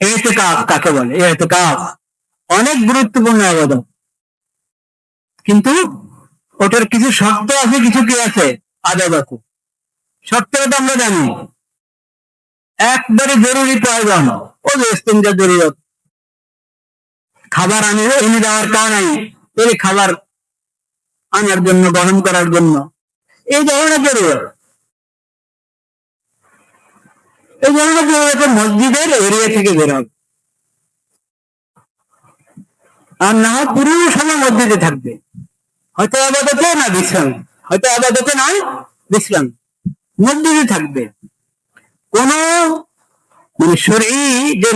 এতেকাফ কাকে বলে? এতেকাফ অনেক গুরুত্বপূর্ণ আবাদত, কিন্তু ওটার কিছু শর্ত আছে, কিছু কি আছে, আদাব আছে। শর্তটা তো আমরা জানি, একবারে জরুরি প্রয়োজন, ও যে ইস্তেঞ্জা জরুরত, খাবার এনে দেওয়ার কারণ নাই, এই খাবার আনার জন্য, গ্রহণ করার জন্য, এই ধরনের জরুরত, এই ধরনের জরুরত মসজিদের এরিয়া থেকে বের হবে। আর না হয় পুরো সময় মসজিদে থাকবে, হয়তো আবাদতে না বিশ্রাম, হয়তো আবাদতে নয় বিশ্রাম, মসজিদে থাকবে। কোন শরঈ যে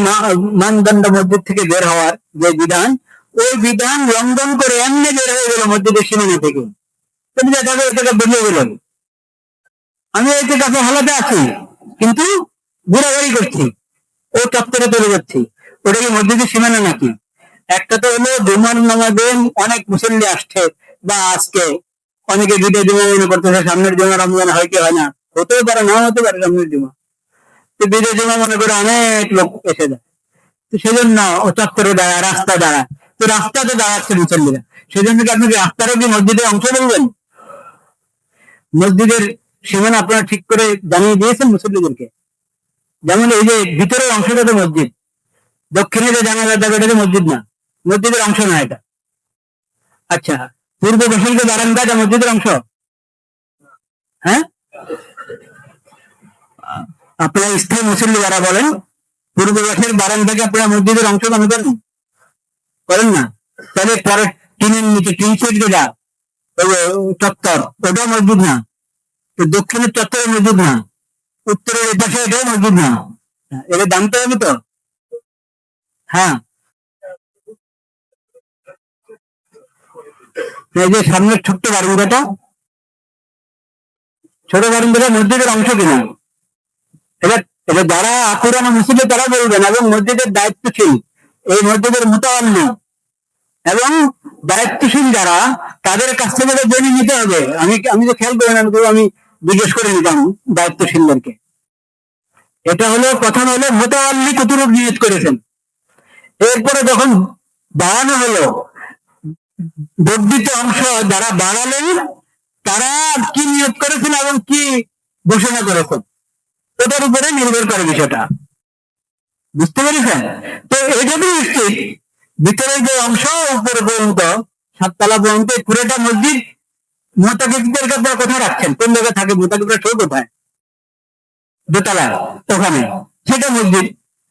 মানদণ্ড মসজিদ থেকে বের হওয়ার যে বিধান, ওই বিধান লঙ্ঘন করে এমনি বের হয়ে গেল মসজিদের সীমানা থেকে, তুমি দেখাবে এটা বেরিয়ে গেলেন, আমি এতে কাছে হালাতে আছি কিন্তু ঘোরাঘুরি করছি, ও চত্বরে চলে যাচ্ছি, ওটা কি মসজিদের সীমানা নাকি? একটা তো হলো জুমার নামাজে অনেক মুসল্লি আসছে, বা আজকে অনেকে বিদে জমা মনে করতেছে সামনের জমা রমজান হয় কি হয় না, হতেও পারে না হতে পারে সামনের জমা, তো বিদে জমা মনে করে অনেক লোক এসে যায়, তো সেজন্য ও চত্বরে দাঁড়ায়, রাস্তা দাঁড়ায়, তো রাস্তাতে দাঁড়াচ্ছে মুসল্লিরা, সেজন্য কি আপনি রাস্তারও কি মসজিদের অংশ বলবেন? মসজিদের সীমানা আপনারা ঠিক করে জানিয়ে দিয়েছেন মুসল্লিদেরকে, যেমন এই যে ভিতরের অংশটা তো মসজিদ, দক্ষিণে যে জানালা দেবে এটা তো মসজিদ না, মসজিদের অংশ না এটা। আচ্ছা, পূর্ব বসল যে বারান্দাটা মসজিদের অংশ? হ্যাঁ, আপনারা স্থায়ী মুসল্লি যারা বলেন পূর্ব বসের বারান্দাকে আপনারা মসজিদের অংশ মনে করেন? করেন না? তাহলে পরে টিনের নিচে টিন সেট যেটা চত্বর, ওটাও মসজিদ না, তো দক্ষিণের চত্বরে মসজিদ না, উত্তরের এপাশে এটাও মসজিদ না, এটা জানতে হবে তো। হ্যাঁ, এই যে সামনের ছোট্ট বারান্দাটা, ছোট বারান্দাটা মসজিদের অংশ কিনা, এবার এবার যারা পুরানো মুসলিম তারা বলবেন, এবং মসজিদের দায়িত্বশীল, এই মসজিদের মোতাবাল্লি এবং দায়িত্বশীল যারা, তাদের কাছ থেকে জেনে নিতে হবে। আমি তো খেয়াল করি না, আমি জিজ্ঞেস করে নিতাম দায়িত্বশীলদেরকে। এটা হলো প্রথম হলো মোতাবাল্লি কতটুকু নিয়ত করেছেন, এরপরে যখন বাড়ানো হলো, বর্ধিত অংশ যারা বাড়ালেন তারা কি নিয়োগ করেছেন এবং কি ঘোষণা করেছেন, এটার উপরে নির্ভর করে বিষয়টা, বুঝতে পেরেছেন? তো এটা তো নিশ্চিত ভিতরের যে অংশ উপরে পর্যন্ত, 7 তলা পর্যন্ত পুরোটা মসজিদ, মোতাকিবদের কাছে কোথায় রাখছেন, কোন জায়গায় থাকে মোতাকিবরা, সে কোথায়? দোতলায়, ওখানে, সেটা মসজিদ।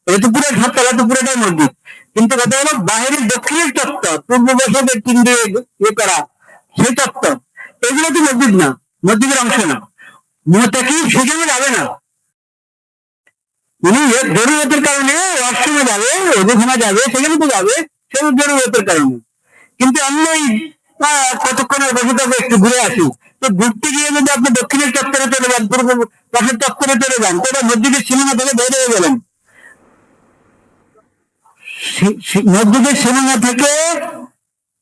এটা তো পুরো 7 তলা, তো পুরোটাই মসজিদ। কিন্তু কথা হলো বাহিরের দক্ষিণের চত্বর, পূর্ব বছর টিন দিয়ে ইয়ে করা সেই চত্বর, এগুলো তো মসজিদ না, মসজিদের অংশ না, মোতাকিব সেখানে যাবে না, উনি জরুরতের কারণে ওয়াশরুমে যাবে, ওজুখানা যাবে, সেখানে তো যাবে, সে জরুরতের কারণে। কিন্তু আমি ওই কতক্ষণের বসে থাকবো, একটু ঘুরে আসি, তো ঘুরতে গিয়ে যদি আপনি দক্ষিণের চত্বরে চলে যান, পূর্ব পাশের চত্বরে চলে যান, তো এটা মসজিদের সীমানা থেকে বের হয়ে গেলেন। মসজিদের সীমানা থেকে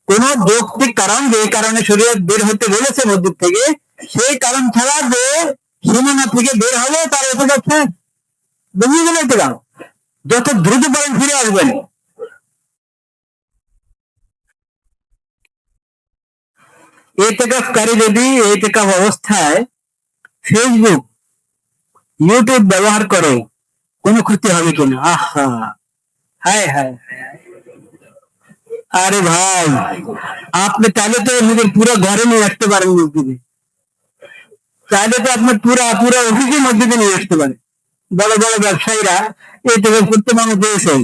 কোন যৌক্তিক কারণ, যে কারণে শরীয়ত বের হতে বলেছে মসজিদ থেকে, সেই কারণ ছাড়া যে সীমানা থেকে বের হবে তার এত যাচ্ছে, বুঝিয়ে গেলে তো যত দ্রুত পারেন ফিরে আসবেন। এতেকাফকারী যদি এতেকাফ অবস্থায় ফেসবুক, ইউটিউব ব্যবহার করে, কোনো ক্ষতি হবে কিনা? আহা, হায় হায়, আরে ভাই, আপনি চাইলে তো নিজের পুরো ঘরে নিয়ে আসতে পারেন মসজিদে, চাইলে তো আপনার পুরো অফিসের মসজিদে নিয়ে আসতে পারেন। বড় বড় ব্যবসায়ীরা এতেকাফ করতে মানুষ পেয়েছে,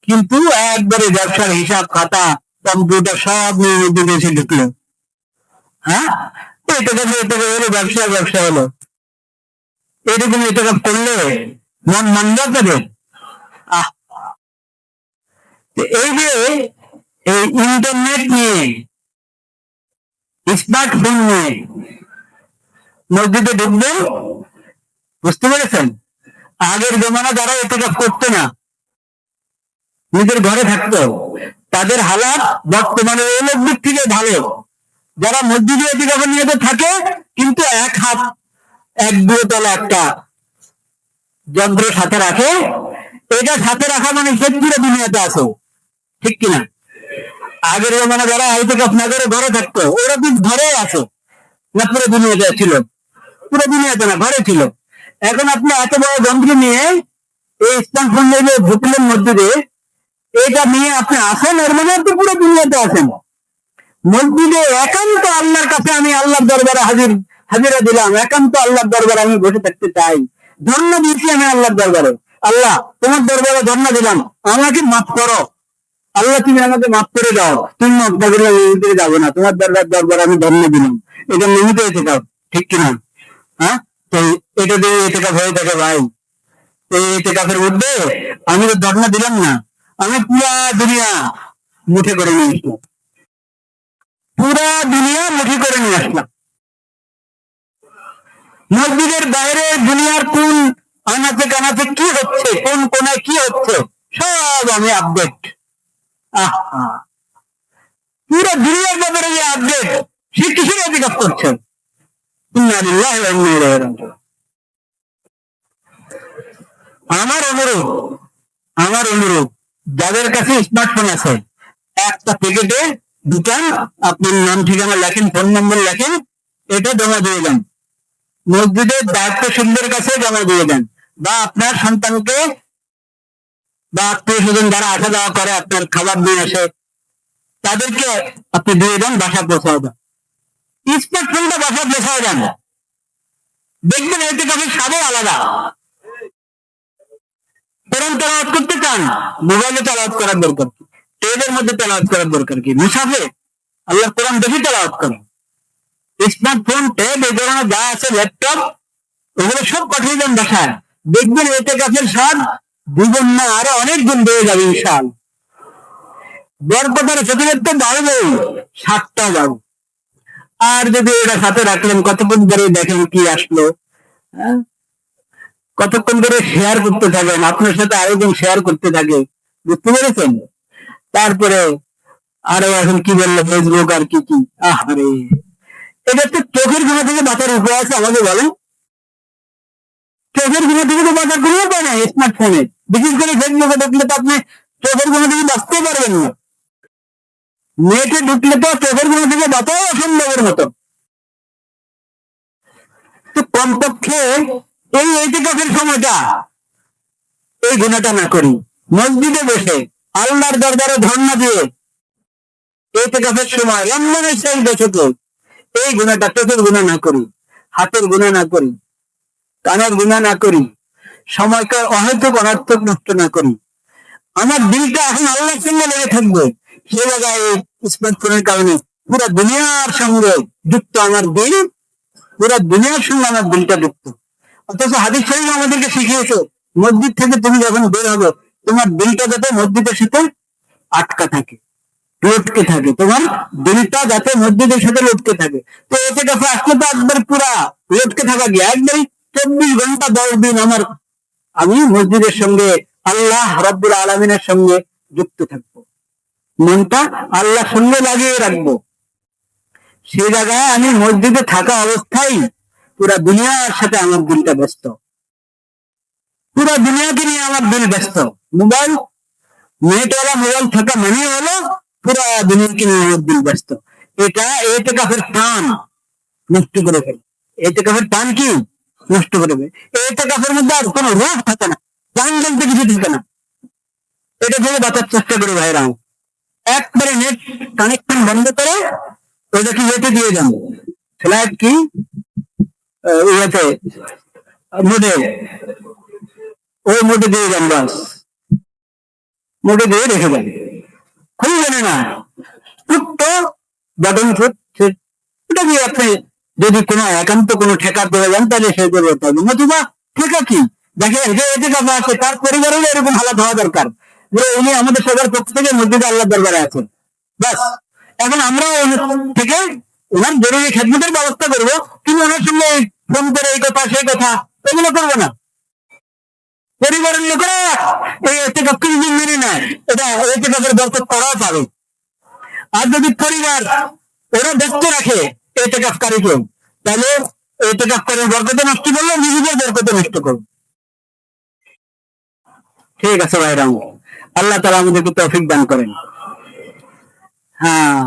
কিন্তু একবারে ব্যবসার হিসাব খাতা, কম্পিউটার সব নিয়ে মসজিদে এসে ঢুকলো। হ্যাঁ, এতেকাফ হলো ব্যবসা হলো, এরকম এতেকাফ করলে মন মানবে আপনাদের? এই যে এই ইন্টারনেট নিয়ে, স্মার্টফোন নিয়ে মসজিদে ঢুকবেন, বুঝতে পেরেছেন? আগের জমানা যারা এতেকাফ করতো না, নিজের ঘরে থাকতো, তাদের হালাত বর্তমানে অনেক দিক থেকে ভালো। যারা মসজিদে এতেকাফের নিয়ে থাকে, কিন্তু এক হাত 1-2 তলা একটা যন্ত্র সাথে রাখে, এটা সাথে রাখা মানে সে পুরো দুনিয়াতে আছো, ঠিক কিনা? আগের জমানা যারা ইতিকাফ না করে ঘরে থাকতো, ওরা কিন্তু ঘরে আছে না, পুরো দুনিয়াতে ছিল? পুরো দুনিয়াতে না, ঘরে ছিল। এখন আপনি এত বড় যন্ত্র নিয়ে এই স্মার্টফোন নিয়ে ঢুকলেন মসজিদে, এটা নিয়ে আপনি আসেন, এর মানে আপনি পুরো দুনিয়াতে আছেন। মসজিদে একান্ত আল্লাহর কাছে আমি আল্লাহর দরবারে হাজিরা দিলাম, একান্ত আল্লাহর দরবারে আমি বসে থাকতে চাই, ধর্ণা দিয়েছি আমি আল্লাহর দরবারে। আল্লাহ, তোমার দরবারে ধর্ণা দিলাম, আমাকে মাফ করো। আল্লাহ, তুমি আমাকে মাফ করে দাও, তুমি মাফ না করলে আমি যাবো না, তোমার দরবারে আমি ধর্ণা দিলাম। এটা নিয়মিত হয়েছে, ঠিক কিনা? হ্যাঁ, তো এটা দিয়ে এটা হয়ে থাকে ভাই, এটা কাফের উঠবে। আমি তো ধর্ণা দিলাম না, আমি পুরা দুনিয়া মুঠে করে নিয়ে আসলাম, পুরা দুনিয়া মুঠি করে নিয়ে আসলাম। মসজিদের বাইরে দুনিয়ার কোন আনাচে কানাচে কি হচ্ছে, কোন কোনায় কি হচ্ছে, সব আমি আপডেট। পুরো দুনিয়ার ব্যাপারে যে আপডেট, সে কিসের অধিকার করছেন? আমার অনুরোধ যাদের কাছে স্মার্টফোন আছে, একটা প্যাকেটে দুটান আপনার নাম ঠিকানা লেখেন, ফোন নম্বর লেখেন, এটা জমা দিয়ে দেন, মসজিদের দায়িত্বশীলদের কাছে জমা দিয়ে দেন, বা আপনার সন্তানকে বা আত্মীয় স্বজন যারা আসা যাওয়া করে, আপনার খাবার নিয়ে আসে, তাদেরকে আপনি দিয়ে দেন, বাসা পৌঁছায় দেন। স্মার্টফোনটা বাসা পৌঁছায় দেন, দেখবেন এতে কাফের স্বাদও আলাদা। কোরআন তেলাওয়াত করতে চান, মোবাইলে তেলাওয়াত করার দরকার কি? টেবিলের মধ্যে তেলাওয়াত করার দরকার কি? মুসাফে আল্লাহ কোরআন বেশি তেলাওয়াত করেন। স্মার্টফোন, ট্যাব, এই ধরনের যা আছে, ল্যাপটপ, ওগুলো সব পাঠিয়ে দেন বাসায়, দেখবেন এতে কাফের স্বাদ দুগুণ না আরো অনেক গুণ বেড়ে যাবে ইনশাআল্লাহ। বরকতের ফজিলত বাড়বে, স্বাদটা যাবে। আর যদি এটা সাথে রাখলেন, কতক্ষণ ধরে দেখেন কি আসলো, কতক্ষণ ধরে শেয়ার করতে থাকেন, আপনার সাথে আরেকজন শেয়ার করতে থাকে, বুঝতে পেরেছেন? তারপরে আরো এখন কি বললো ফেসবুক আর কি কি, আরে এটা তো চোখের গুণা থেকে বাঁচার উপায় আছে আমাকে বলেন? চোখের গুণা থেকে তো বাঁচার কোনো উপায় নাই স্মার্টফোনে, বিশেষ করে ফেসবুকে ঢুকলে তো আপনি চোখের গুণা থেকে বাঁচতে পারবেন না, নেটে ঢুকলে তো চোখের গুণা থেকে বাঁচাও অসম্ভবের মতো। তো কমপক্ষে এই ইতিকাফের সময়টা এই গুণাটা না করি, মসজিদে বসে আল্লাহর দরবারে ধর্ণা দিয়ে ইতিকাফের সময় রমজানের শেষ দশকে এই গুণাটা, চোখের গুণা না করি, হাতের গুণা না করি, কানের গুণা না করি, সময়কে অহেতুক অনর্থক নষ্ট না করি, আমার দিলটা এখন আল্লাহর সঙ্গে লেগে থাকবে। সে জায়গায় স্মার্টফোনের কারণে পুরো দুনিয়ার সঙ্গে যুক্ত আমার দিল, পুরো দুনিয়ার সঙ্গে আমার দিলটা যুক্ত। অথচ হাদিস শরীফ আমাদেরকে শিখিয়েছে, মসজিদ থেকে তুমি যখন বের হবে, তোমার দিলটা যাতে মসজিদের সাথে আটকা থাকে, লটকে থাকে, তোমার দিলটা যাতে মসজিদের সাথে লটকে থাকে। তো এতে কাছে আসলে তো একবার পুরা লটকে থাকা গিয়ে একবারই 24 ঘন্টা 10 দিন আমি মসজিদের সঙ্গে, আল্লাহ রাব্বুল আলামিনের সঙ্গে যুক্ত থাকবো, মনটা আল্লাহর সঙ্গে লাগিয়ে রাখবো। সেই জায়গায় আমি মসজিদে থাকা অবস্থায় পুরা দুনিয়ার সাথে আমার দিলটা ব্যস্ত, পুরা দুনিয়াকে নিয়ে আমার দিল ব্যস্ত। মোবাইল, নেটওয়ালা মোবাইল থাকা মানে হলো পুরা দুনিয়াকে নিয়ে আমার দিল ব্যস্ত। এটা ইতিকাফের টান নষ্ট করে ফেলে, ইতিকাফের টান কি নষ্ট করে ফেলে। ইতিকাফের মধ্যে আর কোনো রোগ থাকে না, টান বলতে কিছু থাকে না। এটা থেকে বাঁচার চেষ্টা করে ভাইরা, একবারে নেট কানেকশন বন্ধ করে ওটাকে ইয়েতে দিয়ে যান, ফ্ল্যাট কি ইয়েতে মোডে, ওই মোডে দিয়ে যান, বাস মোডে দিয়ে রেখে দেন, খুবই জানে না ছোট্ট বাটন ওটা দিয়ে আপনি যদি কোনো একান্ত কোনো ঠেকা পেয়ে যান, তাহলে সে করে পারবেন। নতুবা ঠেকা কি, দেখে এতে কাছে আছে, তার পরিবারের এরকম হালাত হওয়া দরকার যে উনি আমাদের সবার পক্ষ থেকে মসজিদে আল্লাহ দরবারে আছেন, বাস। এখন আমরা থেকে ওনার জরুরি খেদমতের ব্যবস্থা করবো, কিন্তু ওনার সঙ্গে ফোন করে এই কথা সেই কথা এগুলো করবো না। পরিবারের লোকেরা এই ইতিকাফকে যদি মেনে নেয়, এটা ইতিকাফের বরকত করাও পাবে। আর যদি পরিবার ওরা ব্যস্ত রাখে ইতিকাফকারীকে, তাহলে ইতিকাফকারীর বরকতে নষ্ট করলে নিজেদের বরকতে নষ্ট করবে। ঠিক আছে ভাইরাম, আল্লাহ তাআলা আমাদেরকে তৌফিক দান করেন। হ্যাঁ।